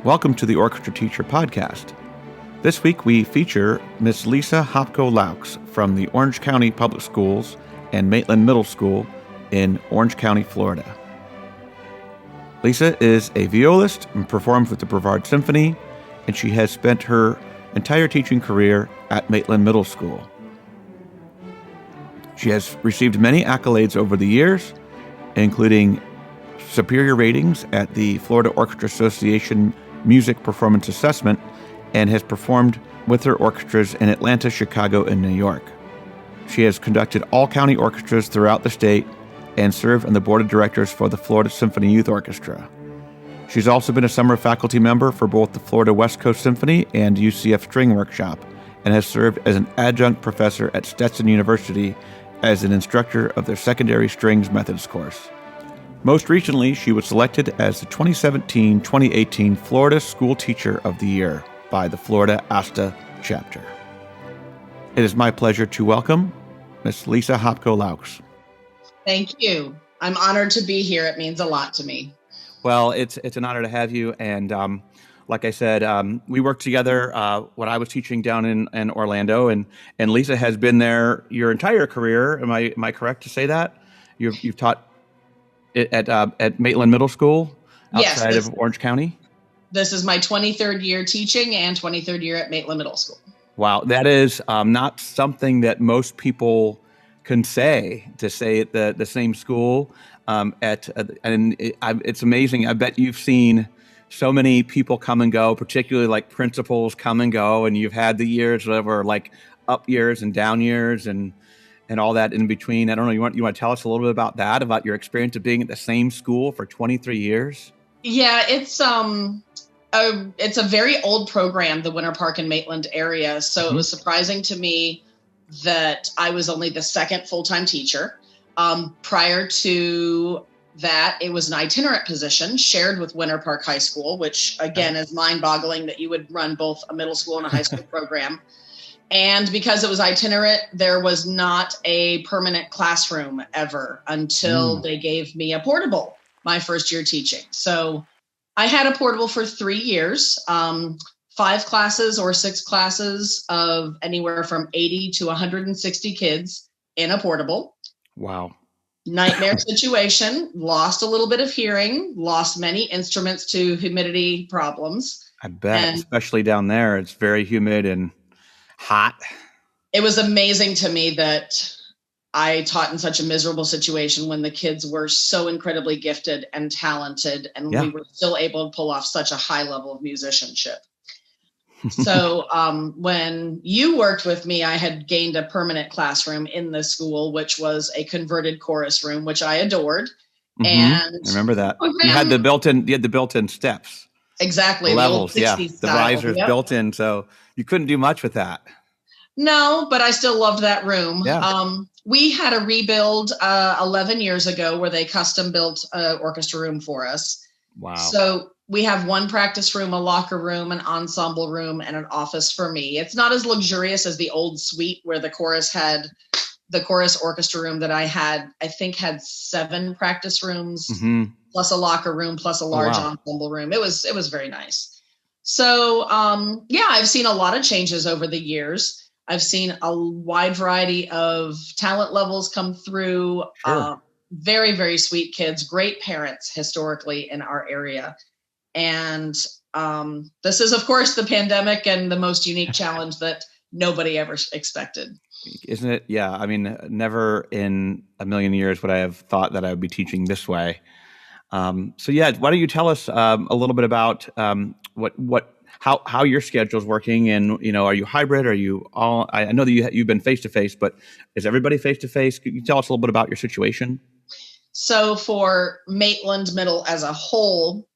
Welcome to the Orchestra Teacher Podcast. This week we feature Miss Lisa Hopko-Loucks from the Orange County Public Schools and Maitland Middle School in Orange County, Florida. Lisa is a violist and performs with the Brevard Symphony, and she has spent her entire teaching career at Maitland Middle School. She has received many accolades over the years, including superior ratings at the Florida Orchestra Association Music Performance Assessment, and has performed with her orchestras in Atlanta, Chicago, and New York. She has conducted all-county orchestras throughout the state and served on the board of directors for the Florida Symphony Youth Orchestra. She's also been a summer faculty member for both the Florida West Coast Symphony and UCF String Workshop, and has served as an adjunct professor at Stetson University as an instructor of their secondary strings methods course. Most recently, she was selected as the 2017-2018 Florida School Teacher of the Year by the Florida ASTA chapter. It is my pleasure to welcome Miss Lisa Hopko-Loucks. Thank you. I'm honored to be here. It means a lot to me. Well, it's an honor to have you. And like I said, we worked together when I was teaching down in Orlando, and Lisa has been there your entire career. Am I correct to say that? You've taught at Maitland Middle School outside of Orange County? This is my 23rd year teaching and 23rd year at Maitland Middle School. Wow, that is not something that most people can say, to say at the same school. It's amazing. I bet you've seen so many people come and go, particularly like principals come and go, and you've had the years that were like up years and down years and all that in between. I don't know. You want to tell us a little bit about that, about your experience of being at the same school for 23 years? Yeah, it's a very old program, the Winter Park and Maitland area. So It was surprising to me that I was only the second full-time teacher. Prior to that, it was an itinerant position shared with Winter Park High School, which again is mind-boggling that you would run both a middle school and a high school program. And because it was itinerant, there was not a permanent classroom ever until they gave me a portable my first year teaching. So I had a portable for 3 years, 5 classes or 6 classes of anywhere from 80 to 160 kids in a portable. Wow. Nightmare situation, lost a little bit of hearing, lost many instruments to humidity problems. I bet, especially down there, it's very humid and hot. It was amazing to me that I taught in such a miserable situation when the kids were so incredibly gifted and talented, and we were still able to pull off such a high level of musicianship. So when you worked with me, I had gained a permanent classroom in the school, which was a converted chorus room, which I adored. And I remember that. You had the built-in steps. Exactly. The levels, the risers built in, so you couldn't do much with that. No, but I still loved that room. Yeah. We had a rebuild 11 years ago where they custom built an orchestra room for us. Wow. So we have one practice room, a locker room, an ensemble room, and an office for me. It's not as luxurious as the old suite where the chorus orchestra room that I had, I think had 7 practice rooms, plus a locker room, plus a large ensemble room. It was very nice. So, I've seen a lot of changes over the years. I've seen a wide variety of talent levels come through. Sure. Very, very sweet kids, great parents historically in our area. And this is, of course, the pandemic and the most unique challenge that nobody ever expected. Isn't it? Yeah. I mean, never in a million years would I have thought that I would be teaching this way. Why don't you tell us a little bit about how your schedule is working, and are you hybrid? Are you all? I know that you've been face to face, but is everybody face to face? Can you tell us a little bit about your situation? So for Maitland Middle as a whole,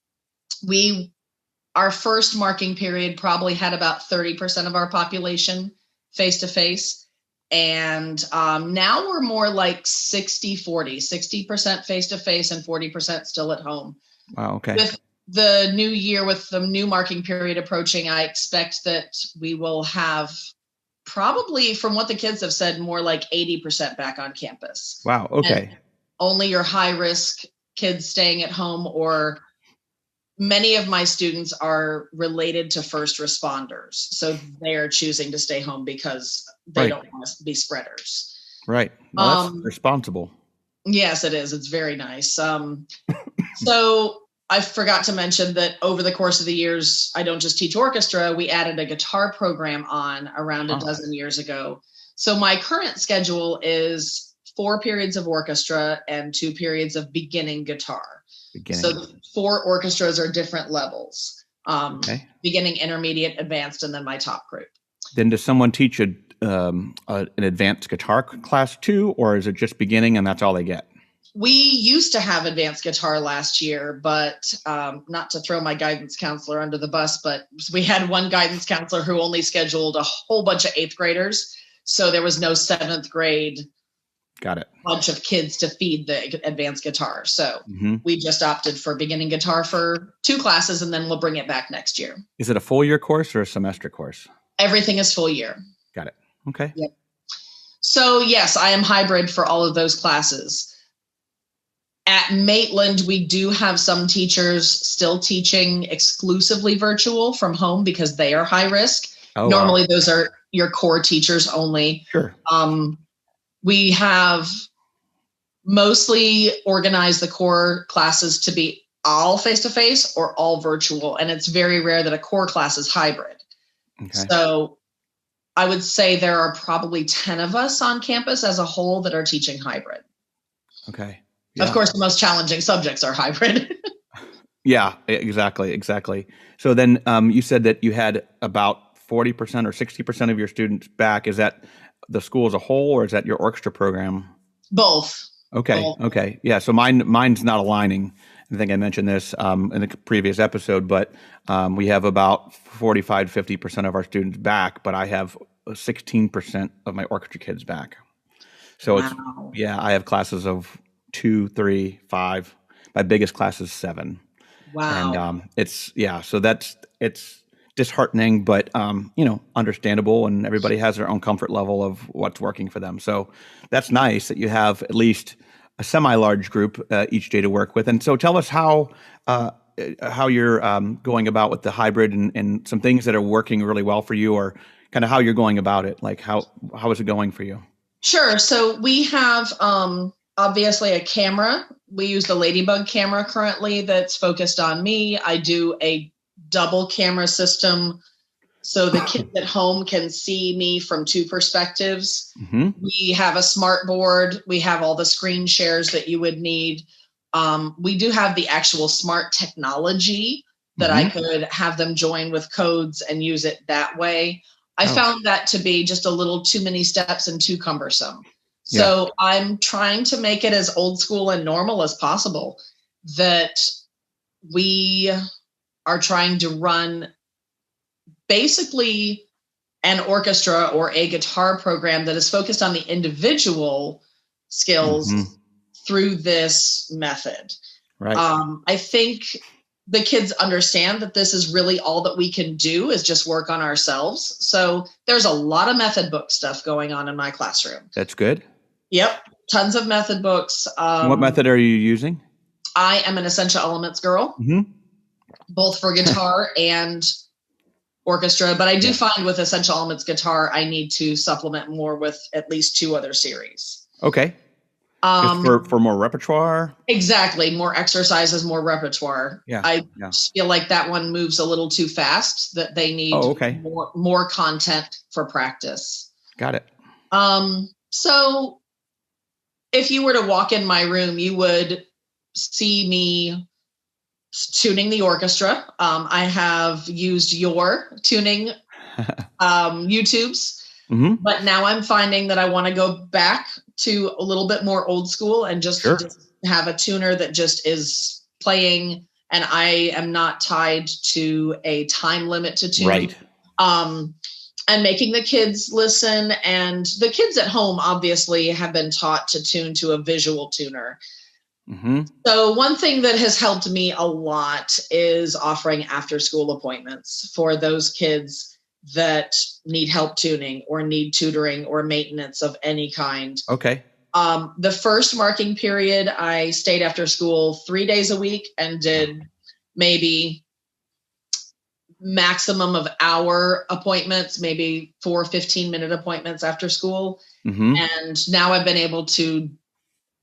our first marking period probably had about 30% of our population face to face. And now we're more like 60-40, 60% face to face and 40% still at home. Wow. Okay. With the new year, with the new marking period approaching, I expect that we will have probably, from what the kids have said, more like 80% back on campus. Wow. Okay. And only your high risk kids staying at home or many of my students are related to first responders. So they are choosing to stay home because they don't want to be spreaders. Right. Well, that's responsible. Yes, it is. It's very nice. So I forgot to mention that over the course of the years, I don't just teach orchestra. We added a guitar program on around a dozen years ago. So my current schedule is 4 periods of orchestra and 2 periods of beginning guitar. So the 4 orchestras are different levels, beginning, intermediate, advanced, and then my top group. Then does someone teach an advanced guitar class too, or is it just beginning and that's all they get? We used to have advanced guitar last year, but not to throw my guidance counselor under the bus, but we had one guidance counselor who only scheduled a whole bunch of 8th graders. So there was no 7th grade bunch of kids to feed the advanced guitar. So we just opted for beginning guitar for 2 classes, and then we'll bring it back next year. Is it a full year course or a semester course? Everything is full year. Got it. Okay. Yep. So yes, I am hybrid for all of those classes. At Maitland, we do have some teachers still teaching exclusively virtual from home because they are high risk. Normally, those are your core teachers only. Sure. We have mostly organized the core classes to be all face-to-face or all virtual, and it's very rare that a core class is hybrid. Okay. So I would say there are probably 10 of us on campus as a whole that are teaching hybrid. Okay. Yeah. Of course, the most challenging subjects are hybrid. Yeah, exactly. So then you said that you had about 40% or 60% of your students back. Is that the school as a whole, or is that your orchestra program? Both. Okay. Both. Okay. Yeah. So mine's not aligning. I think I mentioned this in the previous episode, but we have about 45, 50% of our students back, but I have 16% of my orchestra kids back. So I have classes of 2, 3, 5. My biggest class is 7. Wow. And so it's disheartening, but understandable, and everybody has their own comfort level of what's working for them. So that's nice that you have at least a semi-large group each day to work with. And so tell us how you're going about with the hybrid and some things that are working really well for you, or kind of how you're going about it. Like how is it going for you? Sure. So we have obviously a camera. We use the Ladybug camera currently that's focused on me. I do a double camera system so the kids at home can see me from 2 perspectives. We have a smart board. We have all the screen shares that you would need. We do have the actual smart technology that I could have them join with codes and use it that way. I found that to be just a little too many steps and too cumbersome. So I'm trying to make it as old school and normal as possible, that we are trying to run basically an orchestra or a guitar program that is focused on the individual skills through this method. Right. I think the kids understand that this is really all that we can do is just work on ourselves. So there's a lot of method book stuff going on in my classroom. That's good. Yep. Tons of method books. What method are you using? I am an essential elements girl, both for guitar and orchestra. But I do find with essential elements guitar, I need to supplement more with at least 2 other series. Okay. For more repertoire? Exactly. More exercises, more repertoire. Yeah. I feel like that one moves a little too fast, that they need more content for practice. Got it. So if you were to walk in my room, you would see me tuning the orchestra. I have used your tuning YouTubes, but now I'm finding that I want to go back to a little bit more old school and just have a tuner that just is playing, and I am not tied to a time limit to tune. Right. And making the kids listen, and the kids at home obviously have been taught to tune to a visual tuner. So one thing that has helped me a lot is offering after school appointments for those kids that need help tuning or need tutoring or maintenance of any kind. Okay. The first marking period, I stayed after school 3 days a week and did maybe maximum of hour appointments, maybe 4 15-minute appointments after school. Mm-hmm. And now I've been able to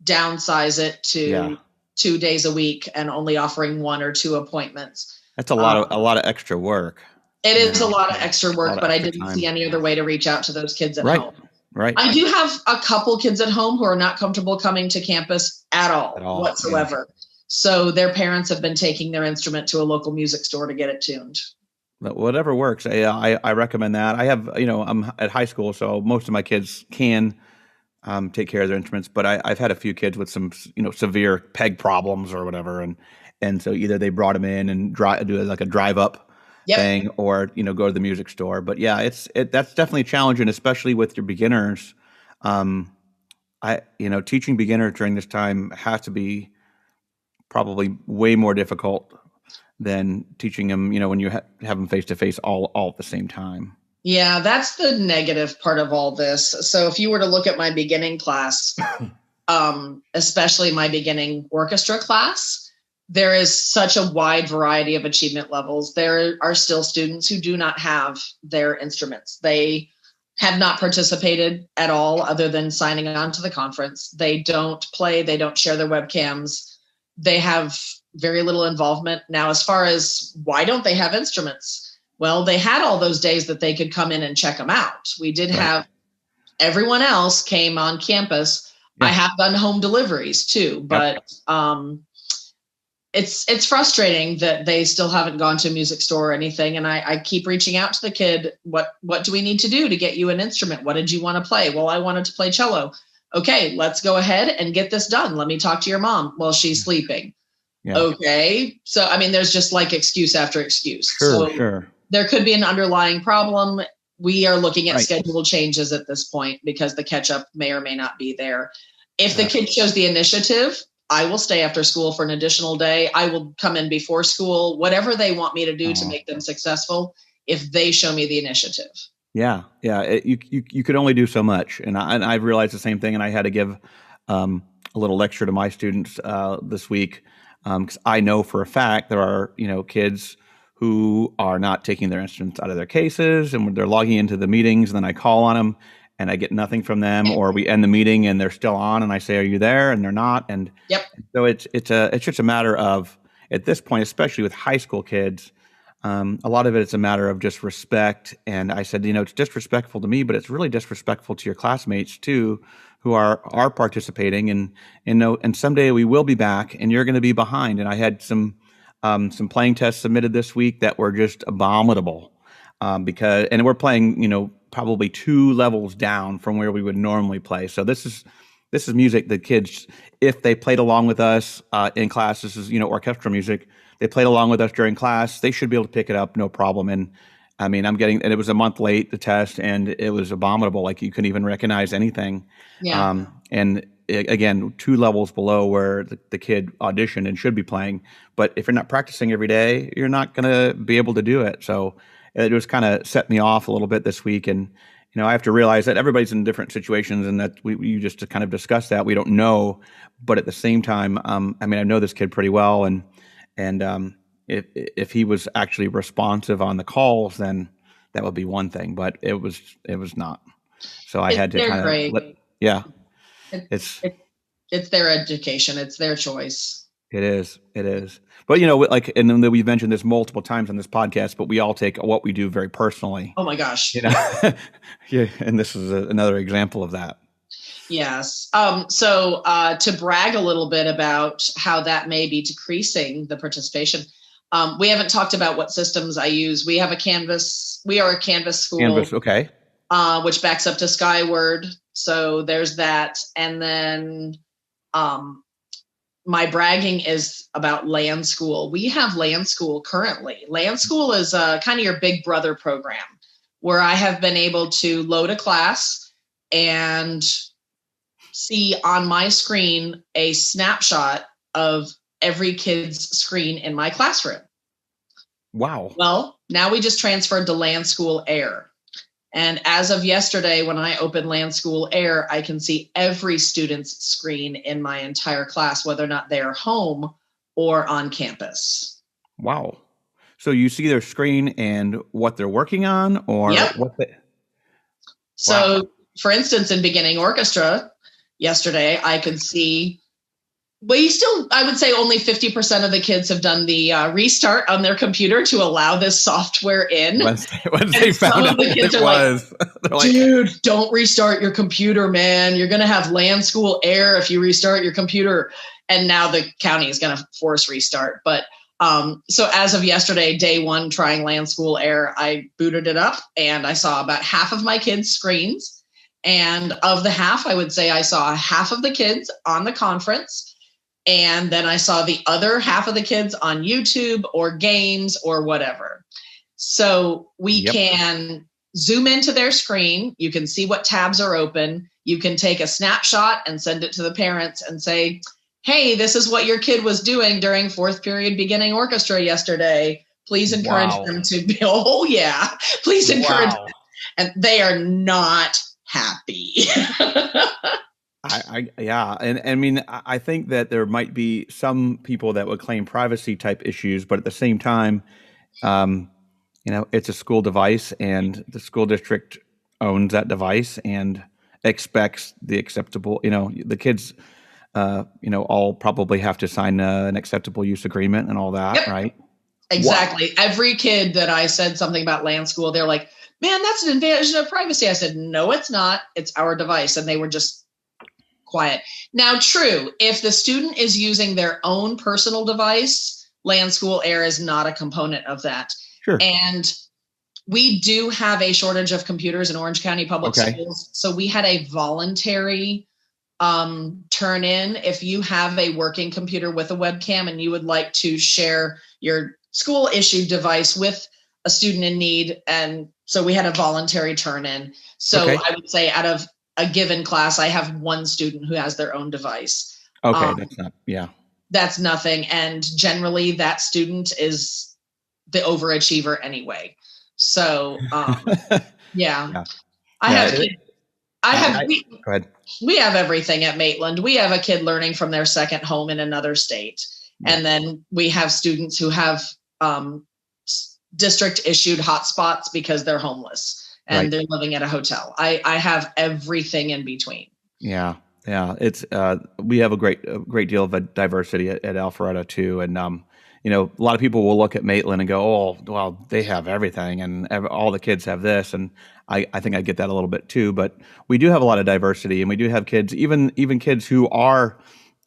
downsize it to 2 days a week and only offering 1 or 2 appointments. That's a lot of extra work. It is a lot of extra work, but I didn't time. see any other way to reach out to those kids at Right. home. Right. I do have a couple kids at home who are not comfortable coming to campus at all whatsoever. Yeah. So their parents have been taking their instrument to a local music store to get it tuned. But whatever works. I recommend that. I have, I'm at high school, so most of my kids can take care of their instruments, but I've had a few kids with some, severe peg problems or whatever. And so either they brought them in and do like a drive up thing, or, go to the music store. But yeah, that's definitely challenging, especially with your beginners. Teaching beginners during this time has to be probably way more difficult than teaching them, when you have them face to face all at the same time. Yeah, that's the negative part of all this. So if you were to look at my beginning class, especially my beginning orchestra class, there is such a wide variety of achievement levels. There are still students who do not have their instruments. They have not participated at all other than signing on to the conference. They don't play. They don't share their webcams. They have very little involvement. Now, as far as why don't they have instruments? Well, they had all those days that they could come in and check them out. We did have everyone else came on campus. Yeah. I have done home deliveries too, but it's frustrating that they still haven't gone to a music store or anything. And I keep reaching out to the kid. What do we need to do to get you an instrument? What did you want to play? Well, I wanted to play cello. Okay, let's go ahead and get this done. Let me talk to your mom. Well, she's sleeping. Yeah. Okay. So, there's just like excuse after excuse. Sure. There could be an underlying problem. We are looking at schedule changes at this point because the catch up may or may not be there. If the kid shows the initiative, I will stay after school for an additional day. I will come in before school, whatever they want me to do to make them successful, if they show me the initiative. Yeah. You could only do so much. And I've realized the same thing. And I had to give a little lecture to my students this week because I know for a fact there are, kids who are not taking their instruments out of their cases and they're logging into the meetings, and then I call on them and I get nothing from them, or we end the meeting and they're still on and I say, "Are you there?" and they're not. And so it's just a matter of, at this point, especially with high school kids, a lot of it's a matter of just respect. And I said, it's disrespectful to me, but it's really disrespectful to your classmates too, who are participating. And someday we will be back and you're going to be behind. And I had some playing tests submitted this week that were just abominable because we're playing, probably 2 levels down from where we would normally play. So this is music that kids, if they played along with us in class, this is, orchestral music. They played along with us during class. They should be able to pick it up, no problem. And and it was a month late, the test, and it was abominable. Like you couldn't even recognize anything. Yeah. Again, 2 levels below where the kid auditioned and should be playing. But if you're not practicing every day, you're not going to be able to do it. So it was kind of set me off a little bit this week. And, I have to realize that everybody's in different situations and that you just to kind of discuss that. We don't know. But at the same time, I know this kid pretty well. And if he was actually responsive on the calls, then that would be one thing. But it was not. So I had to kind of it's their education. It's their choice. It is. But, and then we've mentioned this multiple times on this podcast, but we all take what we do very personally. Oh my gosh. Yeah. And this is another example of that. Yes. So to brag a little bit about how that may be decreasing the participation, we haven't talked about what systems I use. We have a Canvas. We are a Canvas school. Canvas, okay. Which backs up to Skyward. So there's that. And then my bragging is about Land School. We have Land School currently. Land School is kind of your big brother program where I have been able to load a class and see on my screen a snapshot of every kid's screen in my classroom. Wow. Well, now we just transferred to Land School Air. And as of yesterday, when I open Land School Air, I can see every student's screen in my entire class, whether or not they're home or on campus. Wow. So you see their screen and what they're working on, or Yep. what they. So, for instance, in beginning orchestra yesterday, I could see. I would say only 50% of the kids have done the restart on their computer to allow this software in. Once they found out what it was, they're like, dude, don't restart your computer, man. You're going to have land school error if you restart your computer. And now the county is going to force restart. But so as of yesterday, day one, trying land school air, I booted it up and I saw about half of my kids' screens. And of the half, I would say I saw half of the kids on the conference. And then I saw the other half of the kids on YouTube or games or whatever. So we can zoom into their screen. You can see what tabs are open. You can take a snapshot and send it to the parents and say, hey, this is what your kid was doing during fourth period beginning orchestra yesterday. Please encourage them to be, please encourage them. And they are not happy. And I mean, I think that there might be some people that would claim privacy type issues, but at the same time, it's a school device and the school district owns that device and expects the acceptable, the kids, all probably have to sign an acceptable use agreement and all that, right? Exactly. Wow. Every kid that I said something about land school, they're like, man, that's an invasion of privacy. I said, no, it's not. It's our device. And they were just quiet. Now, true, if the student is using their own personal device, land school air is not a component of that. Sure. And we do have a shortage of computers in Orange County Public Schools. So we had a voluntary turn in. If you have a working computer with a webcam and you would like to share your school issued device with a student in need. And so we had a voluntary turn in. So I would say out of a given class, I have one student who has their own device. Okay, that's nothing. And generally that student is the overachiever anyway. So, we have everything at Maitland. We have a kid learning from their second home in another state. Yeah. And then we have students who have district issued hotspots because they're homeless. And they're living at a hotel. I have everything in between. Yeah. It's we have a great deal of diversity at Alpharetta too, and a lot of people will look at Maitland and go, "Oh, well, they have everything, and all the kids have this." And I think I get that a little bit too. But we do have a lot of diversity, and we do have kids, even kids who are,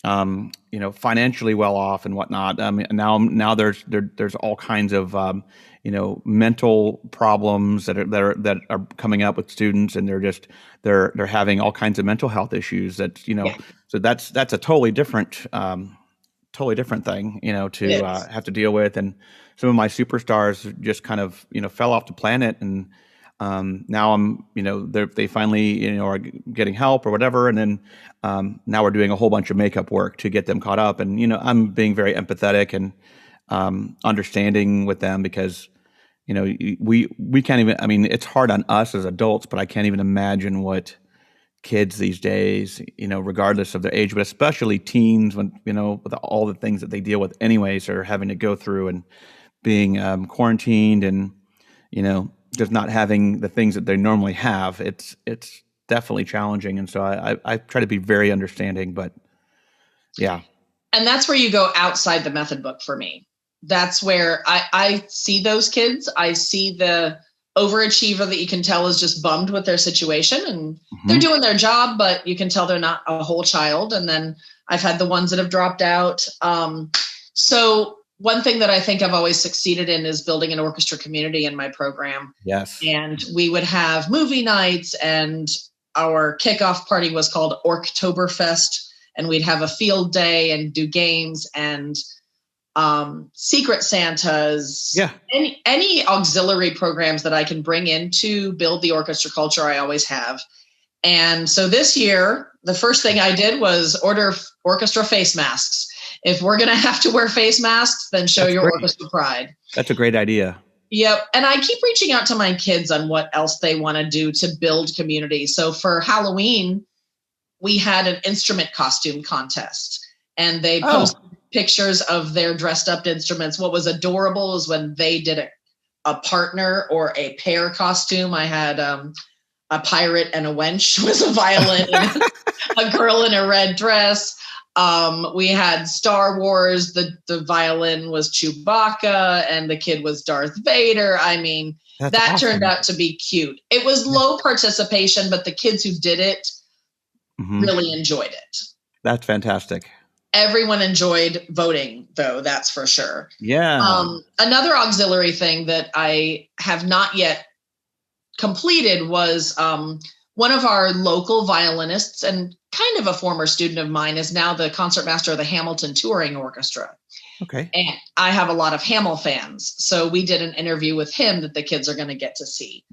financially well off and whatnot. Now there's all kinds of mental problems that are coming up with students, and they're having all kinds of mental health issues so that's a totally different thing, to have to deal with. And some of my superstars just kind of, fell off the planet, and now I'm, they finally, are getting help or whatever. And then now we're doing a whole bunch of makeup work to get them caught up. And, I'm being very empathetic and understanding with them, because we can't even, it's hard on us as adults, but I can't even imagine what kids these days, regardless of their age, but especially teens, when, with all the things that they deal with anyways, are having to go through, and being quarantined, and, just not having the things that they normally have. It's definitely challenging. And so I try to be very understanding, but yeah. And that's where you go outside the method book for me. That's where I see those kids. I see the overachiever that you can tell is just bummed with their situation, and they're doing their job, but you can tell they're not a whole child. And then I've had the ones that have dropped out. So one thing that I think I've always succeeded in is building an orchestra community in my program. Yes. And we would have movie nights, and our kickoff party was called Orktoberfest, and we'd have a field day and do games and Secret Santas, any auxiliary programs that I can bring in to build the orchestra culture, I always have. And so this year, the first thing I did was order orchestra face masks. If we're going to have to wear face masks, then show your orchestra pride. That's a great idea. Yep. And I keep reaching out to my kids on what else they want to do to build community. So for Halloween, we had an instrument costume contest, and they posted pictures of their dressed up instruments. What was adorable is when they did a partner or a pair costume. I had a pirate and a wench was a violin, and a girl in a red dress. We had Star Wars. The violin was Chewbacca and the kid was Darth Vader. I mean, That's that awesome. turned out to be cute. It was low participation, but the kids who did it really enjoyed it. That's fantastic. Everyone enjoyed voting, though, that's for sure. Yeah. Another auxiliary thing that I have not yet completed was one of our local violinists and kind of a former student of mine is now the concertmaster of the Hamilton Touring Orchestra. Okay. And I have a lot of Hamel fans. So we did an interview with him that the kids are going to get to see.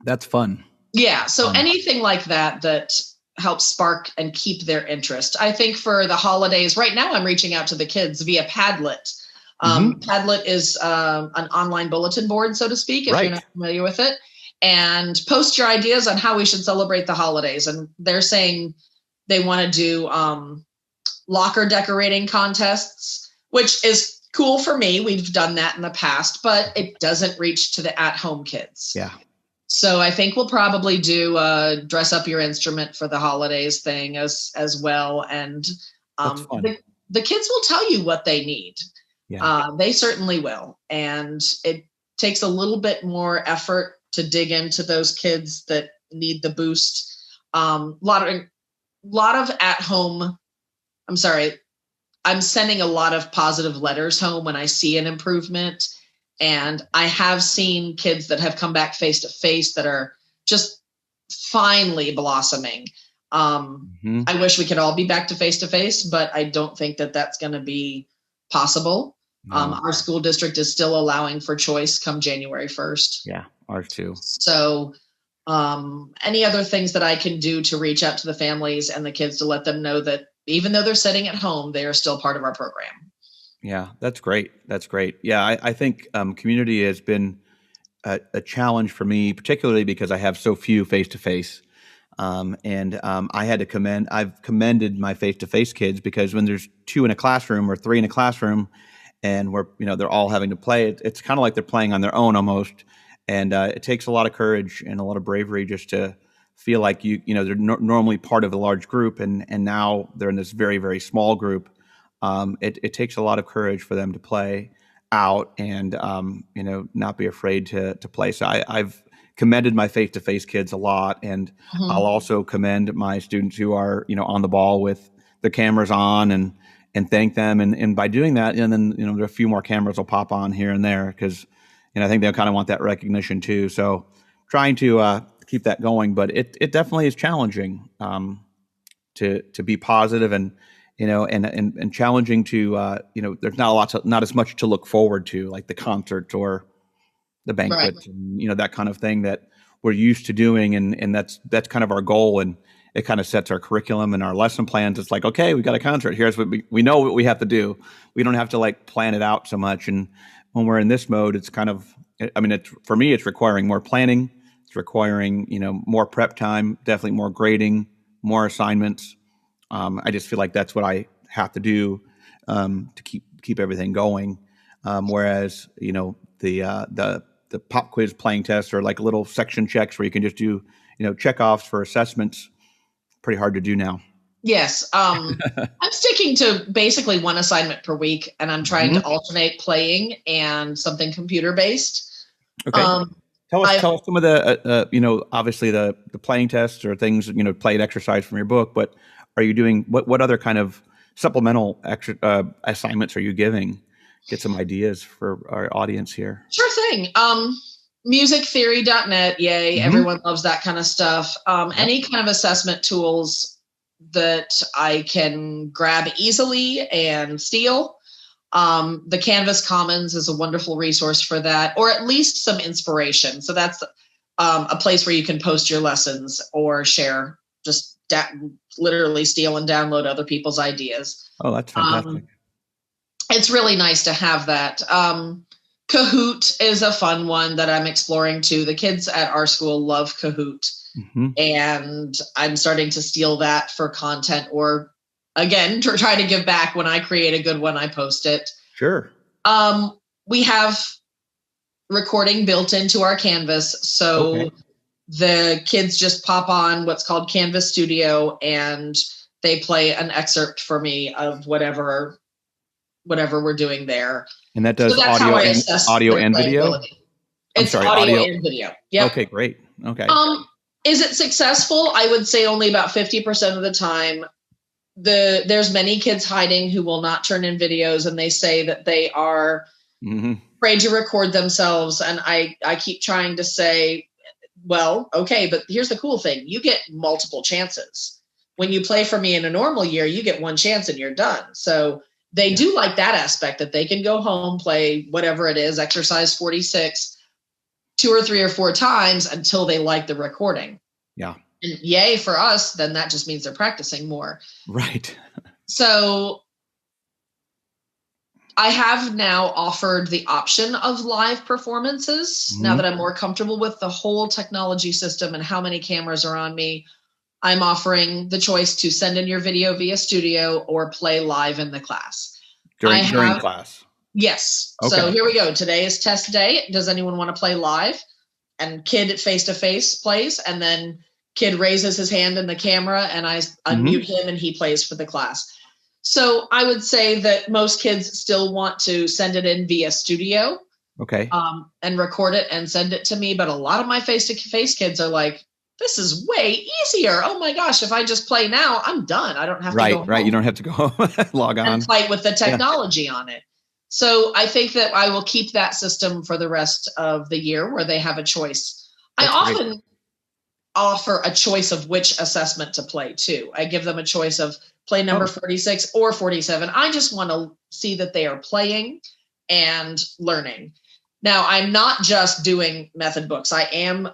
That's fun. Yeah. So anything like that helps spark and keep their interest. I think for the holidays, right now I'm reaching out to the kids via Padlet. Padlet is an online bulletin board, so to speak, if you're not familiar with it. And post your ideas on how we should celebrate the holidays. And they're saying they want to do locker decorating contests, which is cool for me. We've done that in the past, but it doesn't reach to the at-home kids. Yeah. So I think we'll probably do a dress up your instrument for the holidays thing as well. And the kids will tell you what they need. Yeah. They certainly will. And it takes a little bit more effort to dig into those kids that need the boost. Lot of at home. I'm sending a lot of positive letters home when I see an improvement. And I have seen kids that have come back face to face that are just finally blossoming. I wish we could all be back to face, but I don't think that that's going to be possible. No. Our school district is still allowing for choice come January 1st. Yeah, ours too. So any other things that I can do to reach out to the families and the kids to let them know that even though they're sitting at home, they are still part of our program. Yeah, that's great. That's great. Yeah, I think community has been a challenge for me, particularly because I have so few face-to-face. I've commended my face-to-face kids because when there's 2 in a classroom or 3 in a classroom and they're all having to play, it's kind of like they're playing on their own almost. And it takes a lot of courage and a lot of bravery just to feel like they're normally part of a large group and now they're in this very, very small group. It takes a lot of courage for them to play out and, not be afraid to play. So I've commended my face-to-face kids a lot. And I'll also commend my students who are, on the ball with the cameras on and thank them. And by doing that, and then, there are a few more cameras will pop on here and there because, I think they'll kind of want that recognition too. So trying to keep that going, but it definitely is challenging to be positive and challenging to, there's not as much to look forward to, like the concert or the banquet, right. And, that kind of thing that we're used to doing. And that's kind of our goal. And it kind of sets our curriculum and our lesson plans. It's like, okay, we got a concert. Here's what we know what we have to do. We don't have to plan it out so much. And when we're in this mode, it's kind of, for me, it's requiring more planning. It's requiring, more prep time, definitely more grading, more assignments. I just feel like that's what I have to do to keep everything going. Whereas the pop quiz playing tests are like little section checks where you can just do checkoffs for assessments. Pretty hard to do now. Yes, I'm sticking to basically one assignment per week, and I'm trying to alternate playing and something computer based. Okay. Tell us some of the obviously the playing tests or things played exercise from your book, but are you doing what other kind of supplemental assignments are you giving? Get some ideas for our audience here. Sure thing. Musictheory.net. Yay. Everyone loves that kind of stuff. Any kind of assessment tools that I can grab easily and steal. The Canvas Commons is a wonderful resource for that, or at least some inspiration. So that's a place where you can post your lessons or share, just literally steal and download other people's ideas. Oh, that's fantastic. It's really nice to have that. Kahoot is a fun one that I'm exploring too. The kids at our school love Kahoot. And I'm starting to steal that for content or again, try to give back. When I create a good one, I post it. Sure. We have recording built into our Canvas. So the kids just pop on what's called Canvas Studio, and they play an excerpt for me of whatever we're doing there. And that does audio and video? It's audio and video. Yeah. Okay, great. Okay. Is it successful? I would say only about 50% of the time. There's many kids hiding who will not turn in videos, and they say that they are afraid to record themselves. And I keep trying to say, well, okay, but here's the cool thing. You get multiple chances. When you play for me in a normal year, you get one chance and you're done. So they do like that aspect, that they can go home, play whatever it is, exercise 46, 2 or 3 or 4 times until they like the recording. Yeah. And yay for us, then that just means they're practicing more. Right. So I have now offered the option of live performances. Now that I'm more comfortable with the whole technology system and how many cameras are on me, I'm offering the choice to send in your video via studio or play live in the class. During class? Yes. Okay. So here we go. Today is test day. Does anyone want to play live? And kid face-to-face plays, and then kid raises his hand in the camera, and I unmute him, and he plays for the class. So I would say that most kids still want to send it in via studio, and record it and send it to me. But a lot of my face-to-face kids are like, this is way easier. Oh my gosh, if I just play now, I'm done. I don't have to go home. Right. You don't have to go log on and fight with the technology on it. So I think that I will keep that system for the rest of the year, where they have a choice. I often offer a choice of which assessment to play too. I give them a choice of play number 46 or 47. I just want to see that they are playing and learning. Now, I'm not just doing method books. I am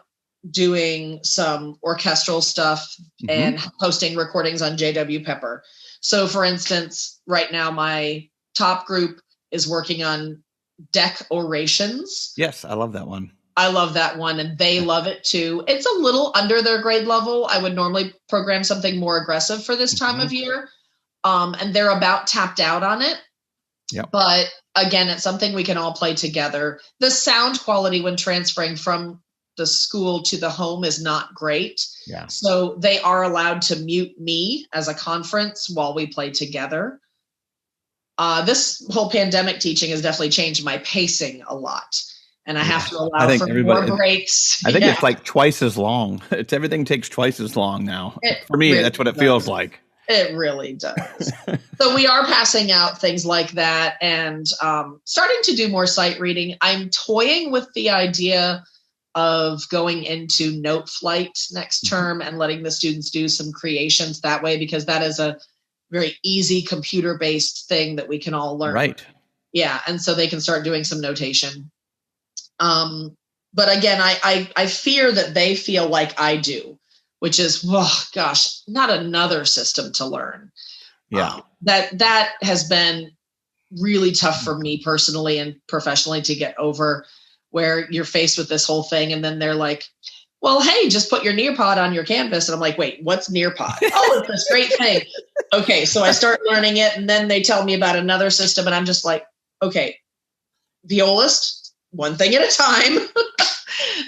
doing some orchestral stuff and posting recordings on JW Pepper. So for instance, right now my top group is working on deck orations. Yes, I love that one. I love that one, and they love it too. It's a little under their grade level. I would normally program something more aggressive for this time of year. And they're about tapped out on it. Yep. But again, it's something we can all play together. The sound quality when transferring from the school to the home is not great. Yeah. So they are allowed to mute me as a conference while we play together. This whole pandemic teaching has definitely changed my pacing a lot. And I have to allow for more breaks. I think it's like twice as long. Everything takes twice as long now. For me, that's what it feels like. It really does. So we are passing out things like that and starting to do more sight reading. I'm toying with the idea of going into Note Flight next term and letting the students do some creations that way, because that is a very easy computer-based thing that we can all learn. Right. Yeah, and so they can start doing some notation. But again, I fear that they feel like I do, which is, oh gosh, not another system to learn. Yeah. That has been really tough for me personally and professionally to get over, where you're faced with this whole thing and then they're like, well, hey, just put your Nearpod on your Canvas. And I'm like, wait, what's Nearpod? Oh, it's this great thing. Okay, so I start learning it, and then they tell me about another system, and I'm just like, okay, violist, one thing at a time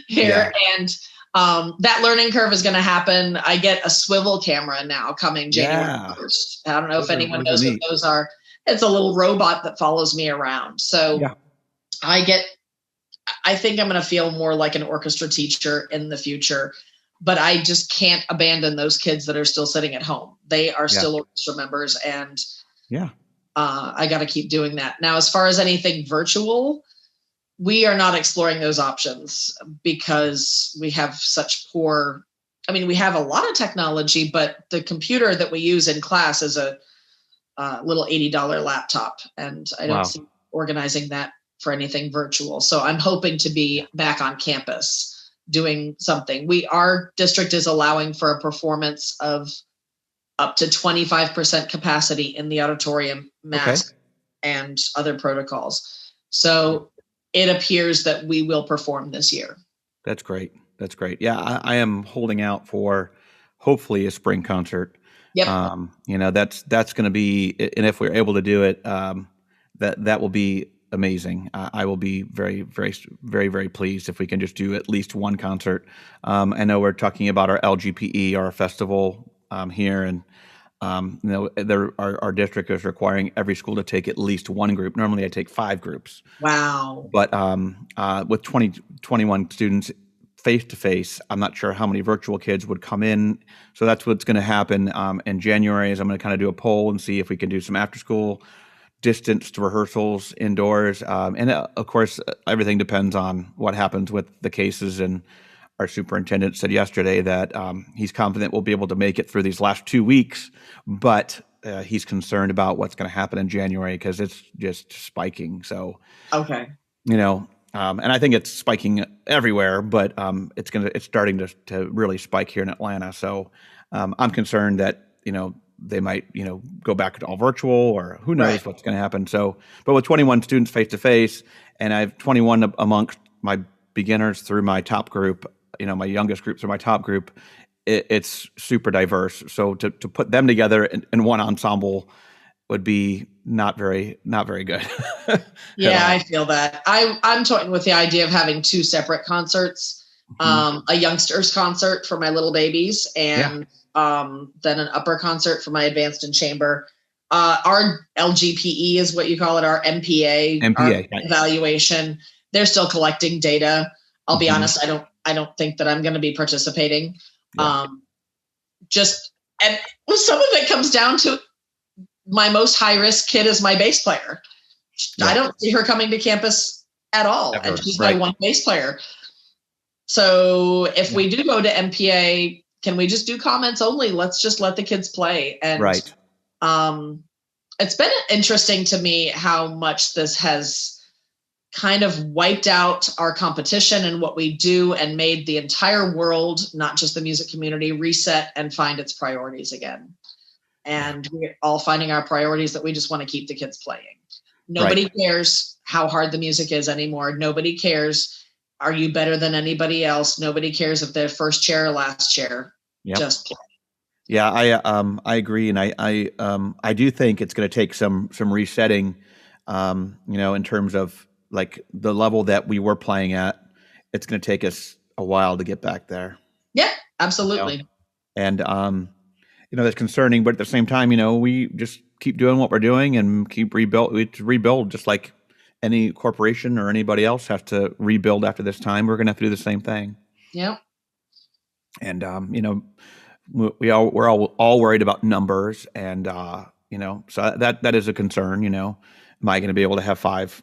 here. Yeah. And that learning curve is going to happen. I get a swivel camera now coming January 1st. I don't know if anyone knows what those are. It's a little robot that follows me around. So I think I'm going to feel more like an orchestra teacher in the future, but I just can't abandon those kids that are still sitting at home. They are still orchestra members, and I got to keep doing that. Now, as far as anything virtual, we are not exploring those options because we have such poor, we have a lot of technology, but the computer that we use in class is a little $80 laptop, and I don't see organizing that for anything virtual. So I'm hoping to be back on campus doing something. Our district is allowing for a performance of up to 25% capacity in the auditorium, mask and other protocols. So it appears that we will perform this year. That's great. That's great. Yeah, I am holding out for hopefully a spring concert Yep. That's going to be, and if we're able to do it, that will be amazing. I will be very, very, very, very pleased if we can just do at least one concert. I know we're talking about our LGPE, our festival here, and our district is requiring every school to take at least one group. Normally, I take 5 groups. Wow. But with 21 students face to face, I'm not sure how many virtual kids would come in. So that's what's going to happen in January. Is I'm going to kind of do a poll and see if we can do some after school distanced rehearsals indoors. And of course, everything depends on what happens with the cases. And our superintendent said yesterday that he's confident we'll be able to make it through these last 2 weeks, but he's concerned about what's going to happen in January because it's just spiking. So, okay. And I think it's spiking everywhere, but it's starting to really spike here in Atlanta. So I'm concerned that, they might, go back to all virtual, or who knows what's going to happen. So, but with 21 students face to face, and I have 21 amongst my beginners through my top group, my youngest group through my top group, it's super diverse. So to put them together in one ensemble would be not very good. Yeah, I feel that. I'm toying with the idea of having 2 separate concerts, a youngsters concert for my little babies, and then an upper concert for my advanced and chamber. Our LGPE is what you call it, our MPA, our evaluation. They're still collecting data. I'll be honest, I don't think that I'm going to be participating. And some of it comes down to my most high risk kid is my bass player. I don't see her coming to campus at all. Ever. And she's my one bass player. So if we do go to MPA, can we just do comments only? Let's just let the kids play. And it's been interesting to me how much this has kind of wiped out our competition and what we do and made the entire world, not just the music community, reset and find its priorities again. And we're all finding our priorities that we just want to keep the kids playing. Nobody cares how hard the music is anymore. Nobody cares. Are you better than anybody else? Nobody cares if they're first chair or last chair. Just play. Yeah, I agree, and I do think it's going to take some resetting, in terms of like the level that we were playing at. It's going to take us a while to get back there. Yeah, absolutely. And that's concerning, but at the same time, we just keep doing what we're doing and keep rebuild just like any corporation or anybody else has to rebuild after this time. We're going to have to do the same thing. Yeah. And we're all worried about numbers, and so that is a concern. Am I going to be able to have 5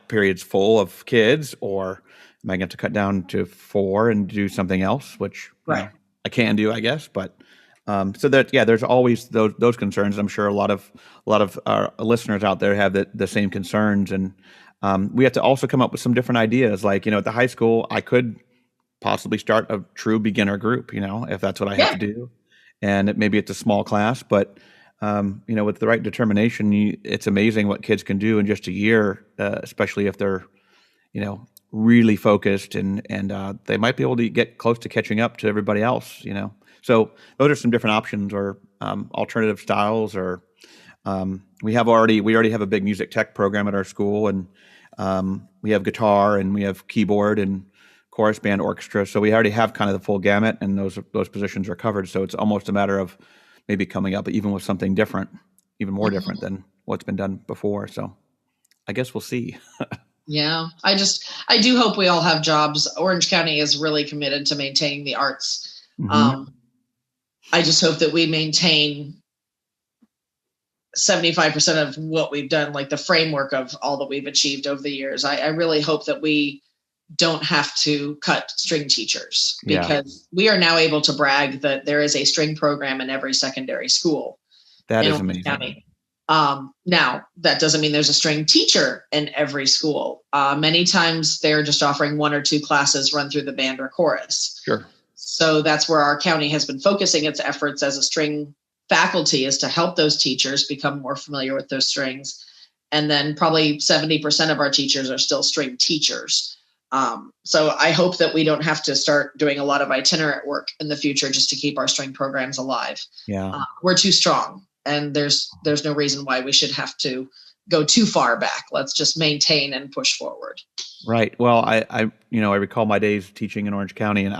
periods full of kids, or am I going to cut down to 4 and do something else, which I can do, I guess. But so that there's always those concerns. I'm sure a lot of our listeners out there have the same concerns, and we have to also come up with some different ideas. Like at the high school, I could possibly start a true beginner group, if that's what I have to do. And maybe it's a small class, but, with the right determination, it's amazing what kids can do in just a year, especially if they're, really focused and they might be able to get close to catching up to everybody else, So those are some different options, or alternative styles, or we already have a big music tech program at our school, and we have guitar and we have keyboard and chorus, band, orchestra. So we already have kind of the full gamut, and those positions are covered. So it's almost a matter of maybe coming up even with something different, even more different than what's been done before. So I guess we'll see. Yeah. I do hope we all have jobs. Orange County is really committed to maintaining the arts. I just hope that we maintain 75% of what we've done, like the framework of all that we've achieved over the years. I really hope that we don't have to cut string teachers, because we are now able to brag that there is a string program in every secondary school. That is amazing. Now, that doesn't mean there's a string teacher in every school. Many times they're just offering 1 or 2 classes run through the band or chorus. Sure. So that's where our county has been focusing its efforts as a string faculty, is to help those teachers become more familiar with those strings. And then probably 70% of our teachers are still string teachers. So I hope that we don't have to start doing a lot of itinerant work in the future just to keep our string programs alive. Yeah. We're too strong, and there's no reason why we should have to go too far back. Let's just maintain and push forward. Right. Well, I recall my days teaching in Orange County, and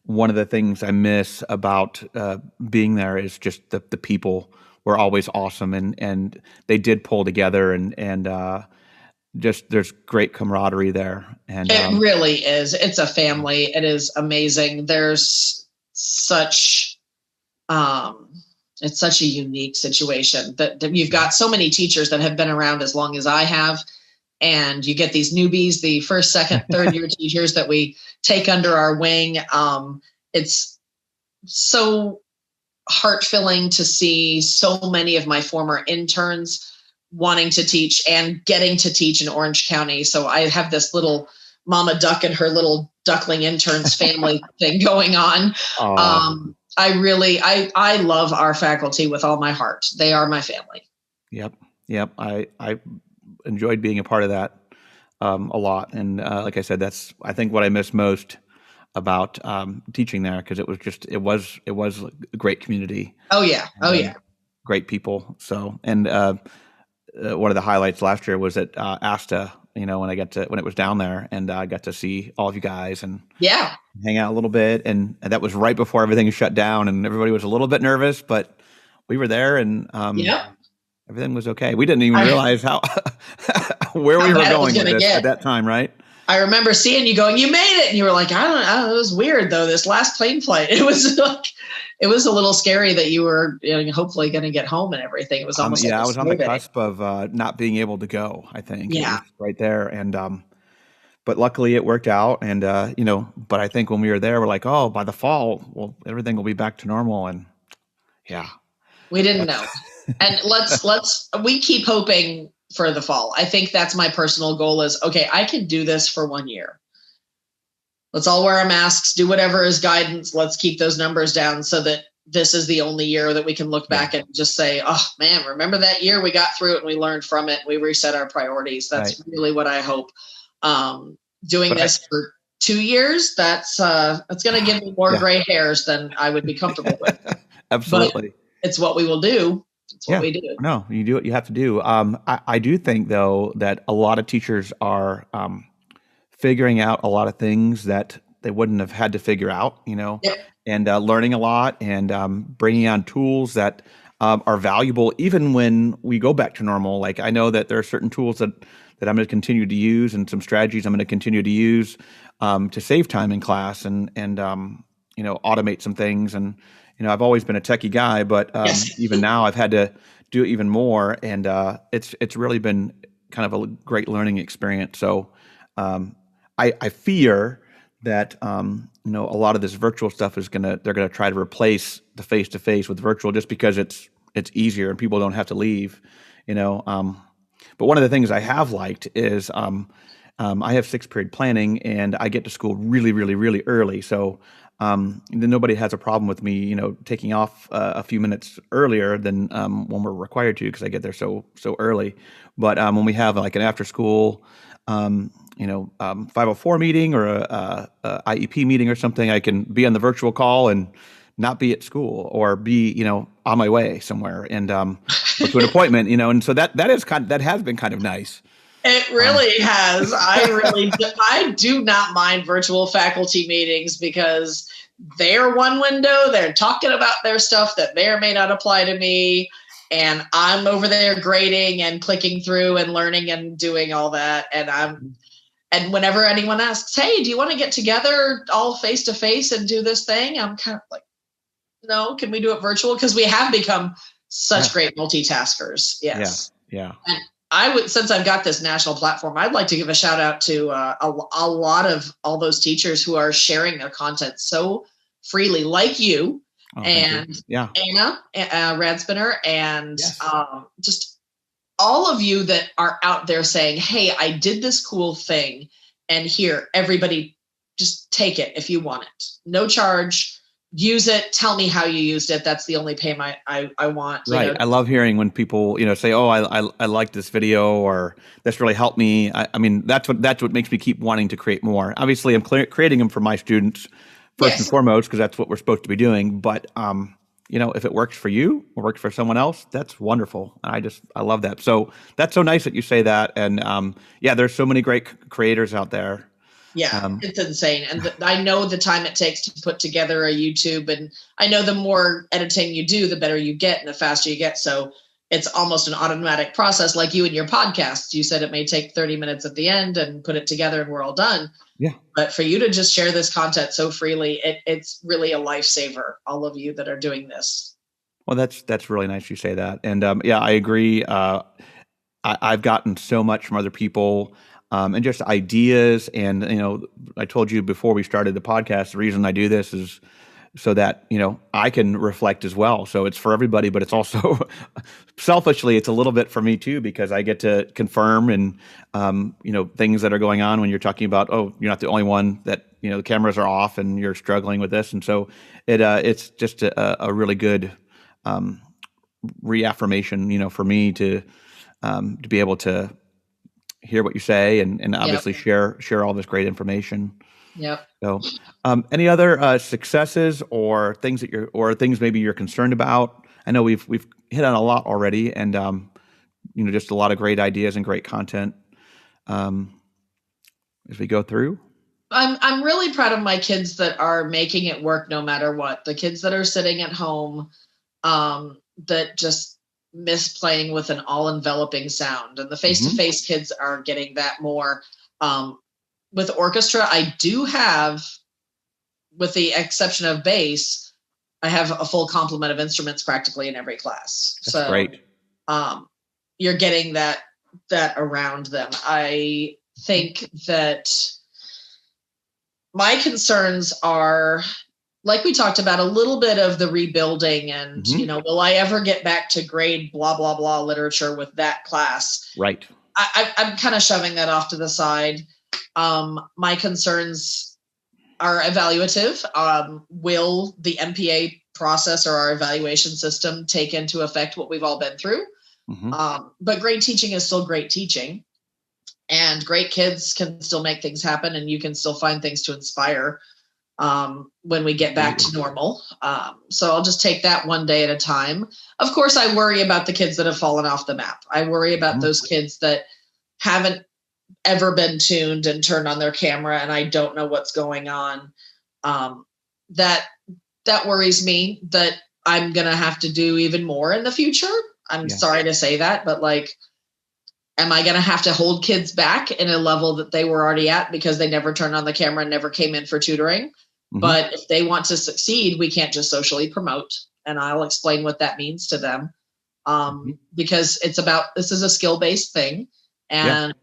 one of the things I miss about being there is just the people were always awesome, and they did pull together, and just there's great camaraderie there. And it really is. It's a family. It is amazing. There's such it's such a unique situation that you've got so many teachers that have been around as long as I have. And you get these newbies, the first, second, third year teachers that we take under our wing. It's so heart-filling to see so many of my former interns wanting to teach and getting to teach in Orange County. So I have this little mama duck and her little duckling interns family thing going on. I love our faculty with all my heart. They are my family. Yep. I enjoyed being a part of that a lot. And like I said, that's, I think, what I miss most about teaching there, because it was a great community. Oh yeah. Great people. So, and one of the highlights last year was at ASTA, when it was down there, and I got to see all of you guys and hang out a little bit. And that was right before everything shut down, and everybody was a little bit nervous, but we were there, and everything was okay. We didn't even realize where we were going with this at that time, right? I remember seeing you going, you made it. And you were like, I don't know. It was weird though. This last plane flight, it was a little scary that you were hopefully going to get home and everything. It was almost I was on the cusp of not being able to go, I think. Yeah. It was right there. And, but luckily it worked out. And, but I think when we were there, we're like, oh, by the fall, well, everything will be back to normal. And we didn't know. And we keep hoping for the fall. I think that's my personal goal is, okay, I can do this for 1 year. Let's all wear our masks, do whatever is guidance. Let's keep those numbers down so that this is the only year that we can look back and just say, oh man, remember that year we got through it and we learned from it. We reset our priorities. That's really what I hope. Doing this for 2 years, that's going to give me more gray hairs than I would be comfortable with. Absolutely. But it's what we will do. It's what we do. No, you do what you have to do. I do think, though, that a lot of teachers are figuring out a lot of things that they wouldn't have had to figure out, and learning a lot and bringing on tools that are valuable even when we go back to normal. Like, I know that there are certain tools that I'm going to continue to use, and some strategies I'm going to continue to use to save time in class and automate some things. And I've always been a techie guy, but even now I've had to do even more, and it's really been kind of a great learning experience. So I fear that a lot of this virtual stuff they're gonna try to replace the face-to-face with virtual just because it's easier and people don't have to leave. But one of the things I have liked is I have 6th period planning, and I get to school really, really, really early. So then nobody has a problem with me, taking off a few minutes earlier than when we're required to, because I get there so early. But when we have like an after school, 504 meeting or a IEP meeting or something, I can be on the virtual call and not be at school, or be on my way somewhere and or to an appointment, and so that has been kind of nice. It really has. I do not mind virtual faculty meetings because they're one window. They're talking about their stuff that may or may not apply to me. And I'm over there grading and clicking through and learning and doing all that. And whenever anyone asks, hey, do you want to get together all face to face and do this thing? I'm kind of like, no, can we do it virtual? Because we have become such great multitaskers. Yes. Yeah. And I would, since I've got this national platform, I'd like to give a shout out to a lot of all those teachers who are sharing their content so freely, like you and Anna Radspinner, and just all of you that are out there saying, hey, I did this cool thing, and here, everybody just take it if you want it. No charge, use it. Tell me how you used it. That's the only pay I want. Right. I love hearing when people, say, "Oh, I like this video," or "This really helped me." I mean, that's what makes me keep wanting to create more. Obviously, I'm creating them for my students first and foremost, because that's what we're supposed to be doing. But if it works for you or works for someone else, that's wonderful. I love that. So that's so nice that you say that. And there's so many great creators out there. Yeah, it's insane. And I know the time it takes to put together a YouTube, and I know the more editing you do, the better you get and the faster you get. So it's almost an automatic process, like you and your podcast. You said it may take 30 minutes at the end and put it together and we're all done. Yeah. But for you to just share this content so freely, it's really a lifesaver, all of you that are doing this. Well, that's really nice you say that. And I agree. I've gotten so much from other people. And just ideas. And, I told you before we started the podcast, the reason I do this is so that, I can reflect as well. So it's for everybody, but it's also selfishly, it's a little bit for me too, because I get to confirm and, things that are going on when you're talking about, oh, you're not the only one that, the cameras are off and you're struggling with this. And so it's just a really good reaffirmation, for me to be able to hear what you say and obviously share all this great information. Yep. So, any other successes or things things maybe you're concerned about? I know we've hit on a lot already, and just a lot of great ideas and great content as we go through. I'm really proud of my kids that are making it work no matter what. The kids that are sitting at home that just miss playing with an all-enveloping sound, and the face-to-face kids are getting that more. With orchestra, I do have, with the exception of bass, I have a full complement of instruments practically in every class. That's great. You're getting that around them. I think that my concerns are, like we talked about, a little bit of the rebuilding and, will I ever get back to grade blah, blah, blah literature with that class? Right. I'm kind of shoving that off to the side. My concerns are evaluative. Will the MPA process or our evaluation system take into effect what we've all been through? But great teaching is still great teaching, and great kids can still make things happen, and you can still find things to inspire when we get back to normal. So I'll just take that one day at a time. Of course, I worry about the kids that have fallen off the map. I worry about those kids that haven't ever been tuned and turned on their camera, and I don't know what's going on. That worries me, that I'm going to have to do even more in the future. I'm sorry to say that, but am I going to have to hold kids back in a level that they were already at because they never turned on the camera and never came in for tutoring? But if they want to succeed, we can't just socially promote. And I'll explain what that means to them. Because this is a skill-based thing. And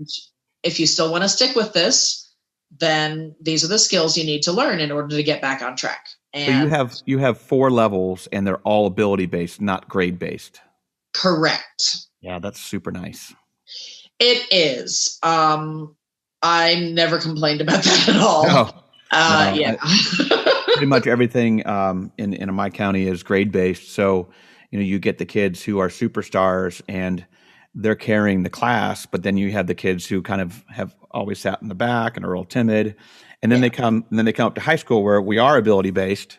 if you still want to stick with this, then these are the skills you need to learn in order to get back on track. And so you have 4 levels, and they're all ability-based, not grade-based. Correct. Yeah, that's super nice. It is. I never complained about that at all. Pretty much everything in my county is grade-based. So, you get the kids who are superstars and they're carrying the class, but then you have the kids who kind of have always sat in the back and are real timid. And then they come up to high school where we are ability-based.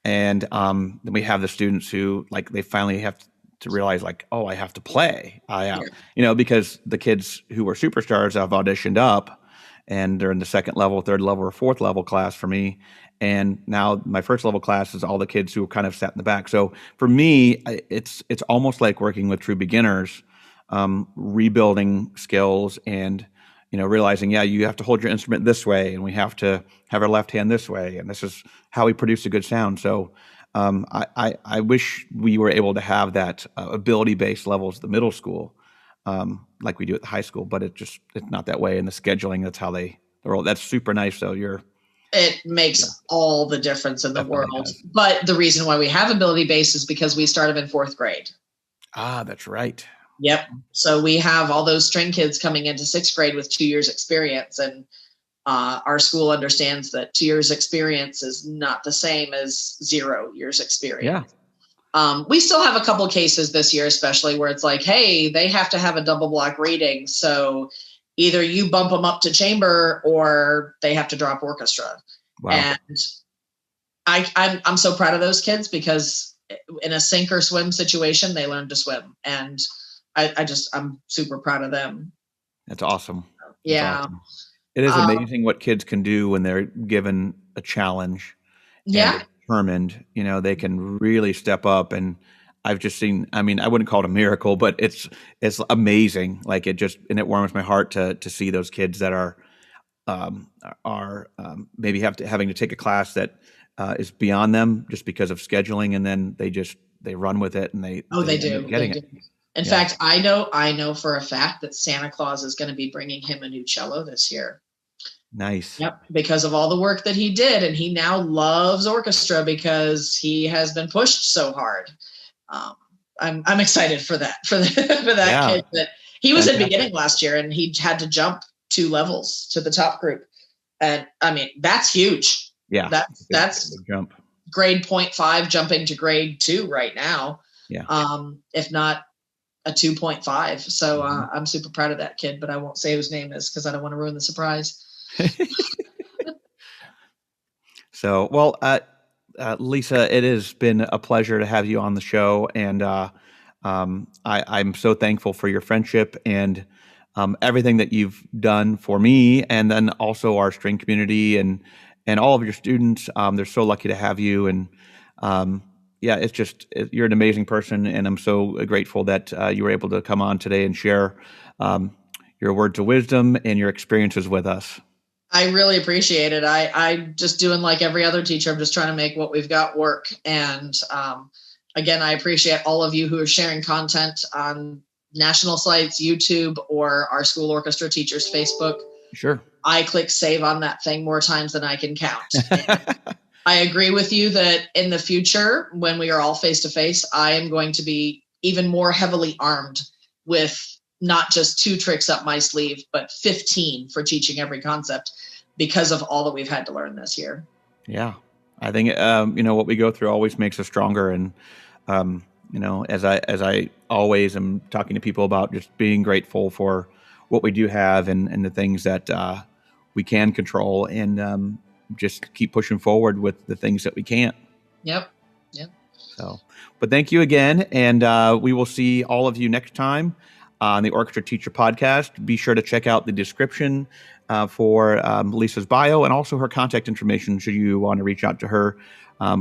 And then we have the students who they finally have to realize oh, I have to play. Because the kids who were superstars have auditioned up, and they're in the 2nd level, 3rd level, or 4th level class for me. And now my 1st level class is all the kids who kind of sat in the back. So for me, it's almost like working with true beginners, rebuilding skills and, realizing, you have to hold your instrument this way, and we have to have our left hand this way. And this is how we produce a good sound. So I wish we were able to have that ability-based levels at the middle school, like we do at the high school, but it's not that way in the scheduling. That's how they're all. That's super nice. So it makes all the difference in the world. But the reason why we have ability-based is because we started in 4th grade. Ah, that's right. Yep. So we have all those string kids coming into 6th grade with 2 years experience, and Our school understands that 2 years experience is not the same as 0 years experience. Yeah. We still have a couple cases this year, especially where it's like, hey, they have to have a double block reading. So either you bump them up to chamber or they have to drop orchestra. Wow. And I'm so proud of those kids, because in a sink or swim situation, they learn to swim. And I'm super proud of them. That's awesome. Yeah. Awesome. It is amazing what kids can do when they're given a challenge. Yeah. And determined, they can really step up. And I've just seen, I wouldn't call it a miracle, but it's amazing. Like and it warms my heart to see those kids that are maybe having to take a class that is beyond them just because of scheduling. And then they run with it and they do. Getting it. In fact, I know for a fact that Santa Claus is going to be bringing him a new cello this year. Nice. Yep, because of all the work that he did, and he now loves orchestra because he has been pushed so hard. I'm excited for that kid. That he was in beginning last year, and he had to jump 2 levels to the top group, and that's huge. Yeah, that's a big jump. Grade 0.5 jumping to grade 2 right now. Yeah. If not a 2.5. So I'm super proud of that kid, but I won't say whose name is because I don't want to ruin the surprise. So, well, Lisa, it has been a pleasure to have you on the show, and I'm so thankful for your friendship and everything that you've done for me, and then also our string community and all of your students. They're so lucky to have you, and you're an amazing person, and I'm so grateful that you were able to come on today and share your words of wisdom and your experiences with us. I really appreciate it. I'm just doing like every other teacher. I'm just trying to make what we've got work. And again, I appreciate all of you who are sharing content on national sites, YouTube, or our school orchestra teachers Facebook. Sure. I click save on that thing more times than I can count. I agree with you that in the future, when we are all face to face, I am going to be even more heavily armed with not just 2 tricks up my sleeve, but 15 for teaching every concept because of all that we've had to learn this year. Yeah. I think, what we go through always makes us stronger. And, as I always am talking to people about just being grateful for what we do have and the things that we can control, and just keep pushing forward with the things that we can't. Yep. So, but thank you again. And we will see all of you next time on the Orchestra Teacher Podcast. Be sure to check out the description for Lisa's bio and also her contact information should you want to reach out to her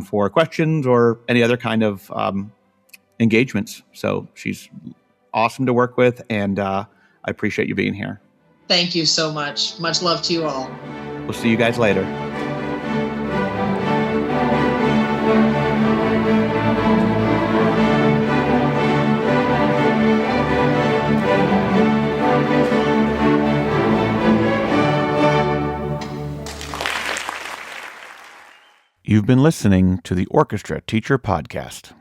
for questions or any other kind of engagements. So she's awesome to work with, and I appreciate you being here. Thank you so much. Much love to you all. We'll see you guys later. You've been listening to the Orchestra Teacher Podcast.